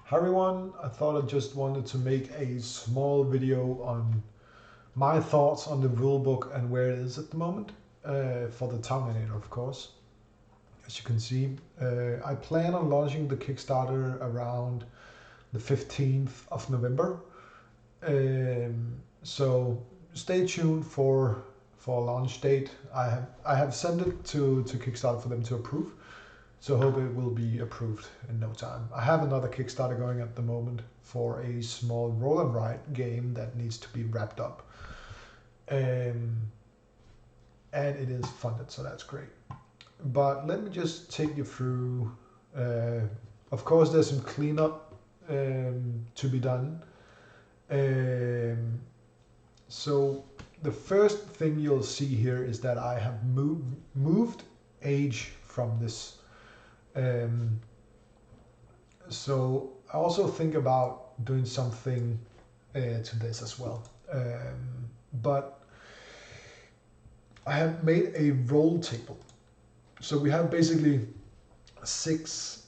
Hi everyone, I thought I just wanted to make a small video on my thoughts on the rulebook and where it is at the moment, for the towninator of course. As you can see, I plan on launching the Kickstarter around the 15th of November. So stay tuned for launch date. I have sent it to Kickstarter for them to approve. So I hope it will be approved in no time. I have another Kickstarter going at the moment for a small roll and write game that needs to be wrapped up. And it is funded, so that's great. But let me just take you through, of course there's some cleanup to be done. So the first thing you'll see here is that I have moved age from this. So I also think about doing something to this as well. But I have made a roll table. So we have basically 6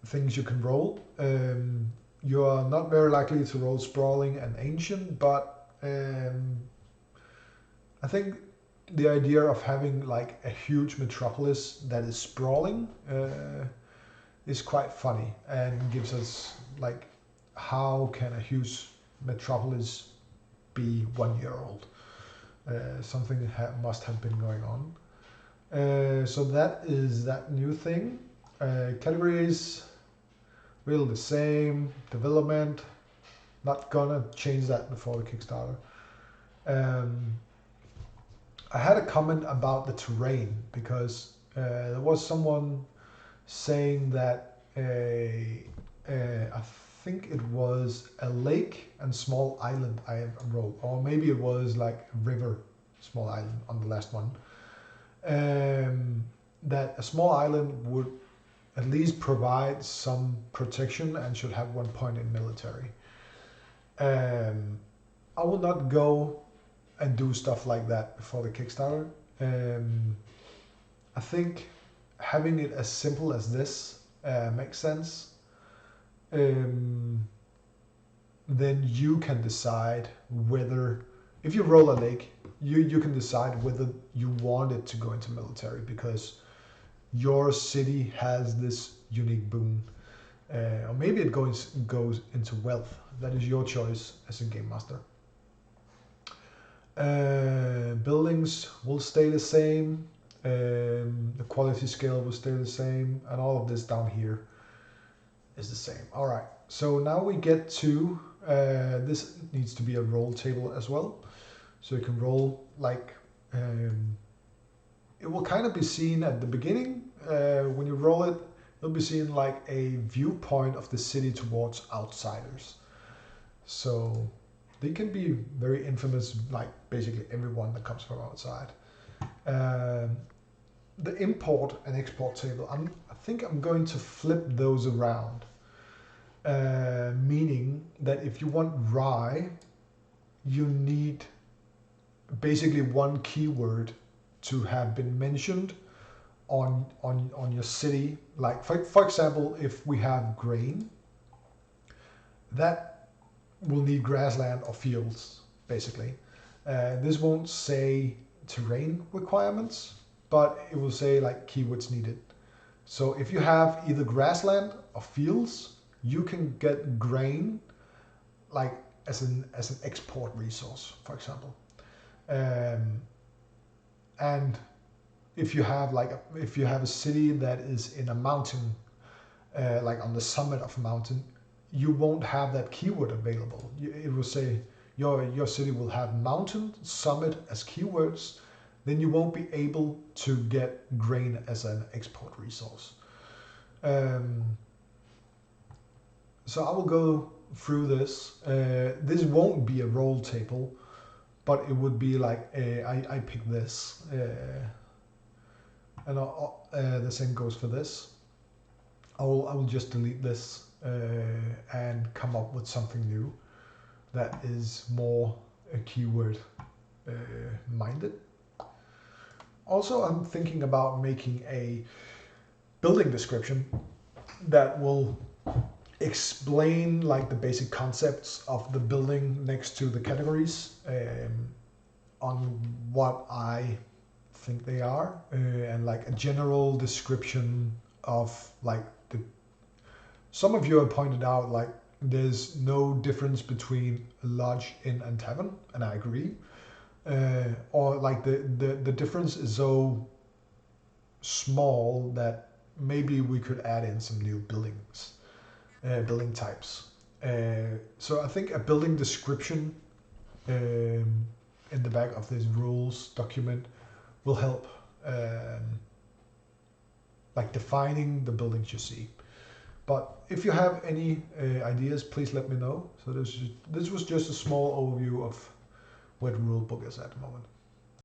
things you can roll. You are not very likely to roll sprawling and ancient, but I think the idea of having like a huge metropolis that is sprawling is quite funny and gives us like, how can a huge metropolis be 1 year old? Something must have been going on. So that is that new thing. Categories, really the same. Development, not gonna change that before the Kickstarter. I had a comment about the terrain because there was someone saying that I think it was a lake and small island I wrote, or maybe it was like river, small island on the last one. That a small island would at least provide some protection and should have 1 point in military. I will not go and do stuff like that before the Kickstarter. I think having it as simple as this makes sense. Then you can decide whether, if you roll a lake, you can decide whether you want it to go into military because your city has this unique boon. Or maybe it goes into wealth. That is your choice as a game master. Buildings will stay the same. The quality scale will stay the same, and all of this down here is the same. All right, so now we get to this needs to be a roll table as well, so you can roll like it will kind of be seen at the beginning. When you roll it, it'll be seen like a viewpoint of the city towards outsiders. So they can be very infamous, like basically everyone that comes from outside. The import and export table, I think I'm going to flip those around. Meaning that if you want rye, you need basically 1 keyword to have been mentioned on your city. Like for example, if we have grain, that will need grassland or fields, basically. This won't say terrain requirements, but it will say like keywords needed. So if you have either grassland or fields, you can get grain like as an export resource, for example. And if you have a city that is in a mountain, like on the summit of a mountain, you won't have that keyword available. It will say your city will have mountain, summit as keywords. Then you won't be able to get grain as an export resource. So I will go through this. This won't be a roll table, but it would be like I pick this, and the same goes for this. I will just delete this and come up with something new that is more keyword minded. Also, I'm thinking about making a building description that will explain like the basic concepts of the building next to the categories, on what I think they are, and like a general description of like the. Some of you have pointed out like there's no difference between lodge, inn, and tavern, and I agree. Or like the difference is so small that maybe we could add in some new buildings, building types. So I think a building description in the back of this rules document will help, like defining the buildings you see. But if you have any ideas, please let me know. So this was just a small overview of where the rule book is at the moment.